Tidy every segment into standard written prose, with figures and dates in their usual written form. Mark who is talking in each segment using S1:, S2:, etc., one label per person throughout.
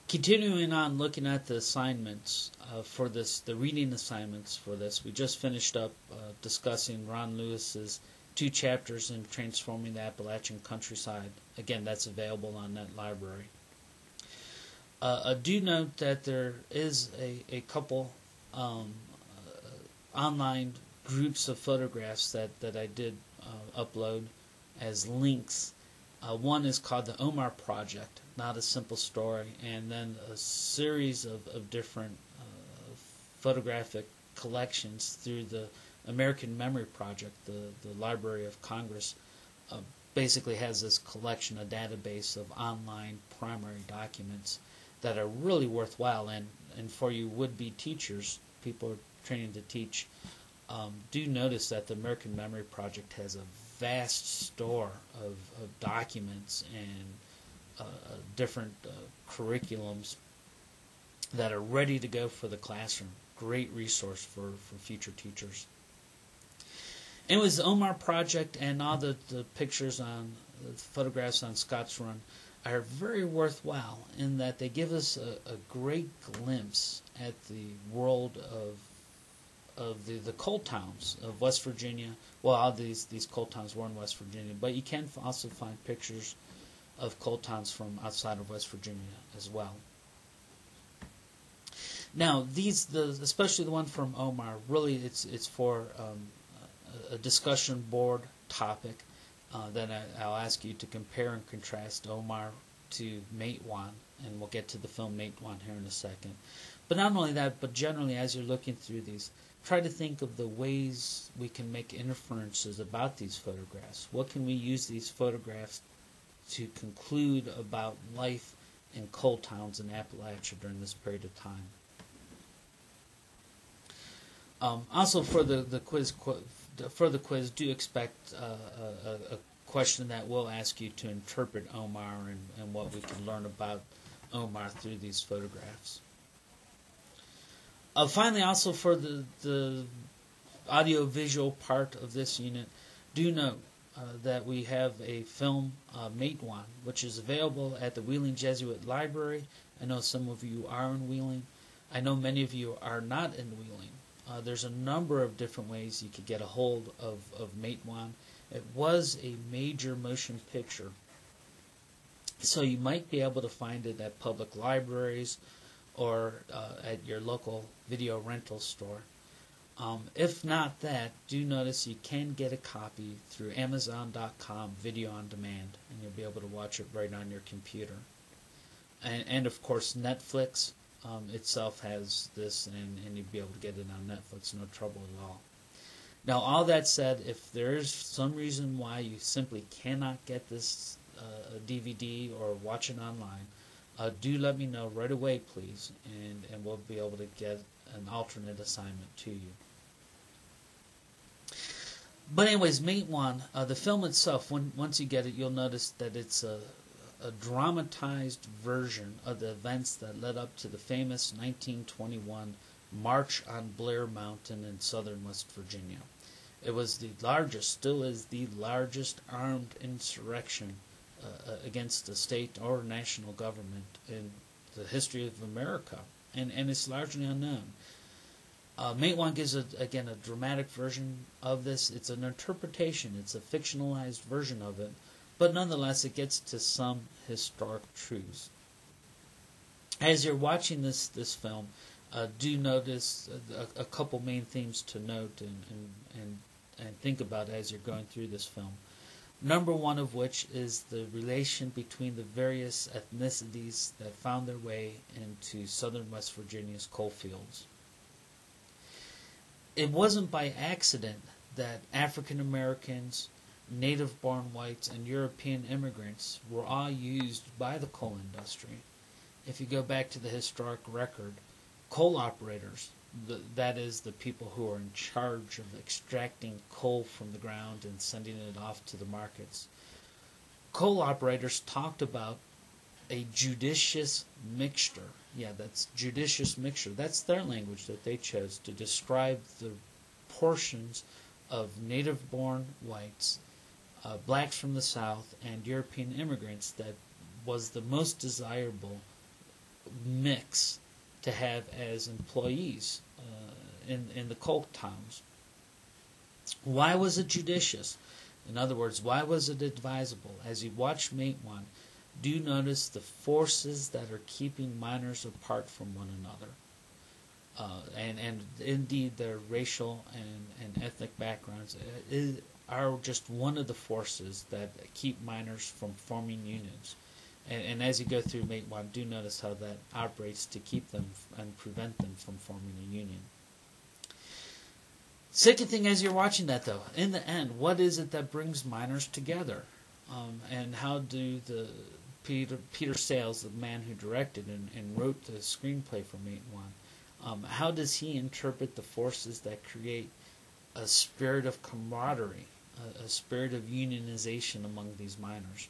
S1: Continuing on looking at the assignments for this, the reading assignments for this, we just finished up discussing Ron Lewis's 2 chapters in Transforming the Appalachian Countryside. Again, that's available on that library. Do note that there is a couple online groups of photographs that I did upload as links. One is called the Omar Project, Not a Simple Story, and then a series of different photographic collections through the American Memory Project. The Library of Congress basically has this collection, a database of online primary documents that are really worthwhile, and for you would-be teachers, people training to teach, do notice that the American Memory Project has a vast store of documents and different curriculums that are ready to go for the classroom. Great resource for future teachers. It was the Omar Project, and all the pictures on the photographs on Scott's Run are very worthwhile in that they give us a great glimpse at the world of the coal towns of West Virginia. Well, all these coal towns were in West Virginia, but you can also find pictures of coal towns from outside of West Virginia as well. Now, especially the one from Omar, really it's for a discussion board topic. Then I'll ask you to compare and contrast Omar to Matewan, and we'll get to the film Matewan here in a second. But not only that, but generally as you're looking through these, try to think of the ways we can make inferences about these photographs. What can we use these photographs to conclude about life in coal towns in Appalachia during this period of time? Also, for the quiz, do expect a question that will ask you to interpret Omar and what we can learn about Omar through these photographs. Finally, also for the audio-visual part of this unit, do note that we have a film, Matewan, which is available at the Wheeling Jesuit Library. I know some of you are in Wheeling. I know many of you are not in Wheeling. There's a number of different ways you could get a hold of Matewan. It was a major motion picture, so you might be able to find it at public libraries or at your local video rental store. If not that, do notice you can get a copy through Amazon.com Video on Demand, and you'll be able to watch it right on your computer. And of course, Netflix itself has this, and you'll be able to get it on Netflix, no trouble at all. Now, all that said, if there is some reason why you simply cannot get this DVD or watch it online, do let me know right away, please, and we'll be able to get an alternate assignment to you. But anyways, Matewan, the film itself, once you get it, you'll notice that it's a dramatized version of the events that led up to the famous 1921 March on Blair Mountain in southern West Virginia. It was the largest, still is the largest armed insurrection against the state or national government in the history of America, and it's largely unknown. Matewan gives, again, a dramatic version of this. It's an interpretation. It's a fictionalized version of it, but nonetheless, it gets to some historic truths. As you're watching this film, do notice a couple main themes to note and think about as you're going through this film. Number one of which is the relation between the various ethnicities that found their way into southern West Virginia's coal fields. It wasn't by accident that African Americans, native-born whites, and European immigrants were all used by the coal industry. If you go back to the historic record, coal operators, that is the people who are in charge of extracting coal from the ground and sending it off to the markets. Coal operators talked about a judicious mixture. Yeah, that's judicious mixture. That's their language that they chose to describe the portions of native-born whites, blacks from the South, and European immigrants that was the most desirable mix to have as employees in the Colt towns. Why was it judicious? In other words, why was it advisable? As you watch Matewan, do notice the forces that are keeping miners apart from one another. And indeed, their racial and ethnic backgrounds are just one of the forces that keep miners from forming unions. And as you go through Matewan, do notice how that operates to keep them and prevent them from forming a union. Second thing, as you're watching that, though, in the end, what is it that brings miners together? And how do Peter Sales, the man who directed and wrote the screenplay for Matewan, how does he interpret the forces that create a spirit of camaraderie, a spirit of unionization among these miners?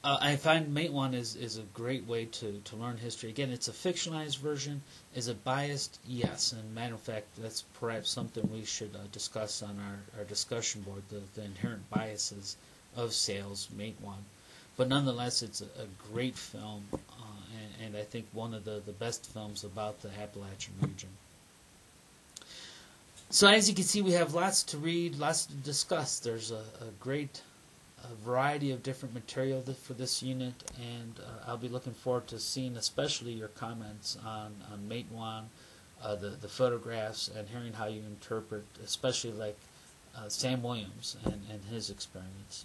S1: I find Matewan is a great way to learn history. Again, it's a fictionalized version. Is it biased? Yes. And matter of fact, that's perhaps something we should discuss on our discussion board, the inherent biases of Sales, Matewan. But nonetheless, it's a great film, and I think one of the best films about the Appalachian region. So as you can see, we have lots to read, lots to discuss. There's a great variety of different material for this unit, and I'll be looking forward to seeing especially your comments on Matewan, the photographs, and hearing how you interpret, especially like Sam Williams and his experience.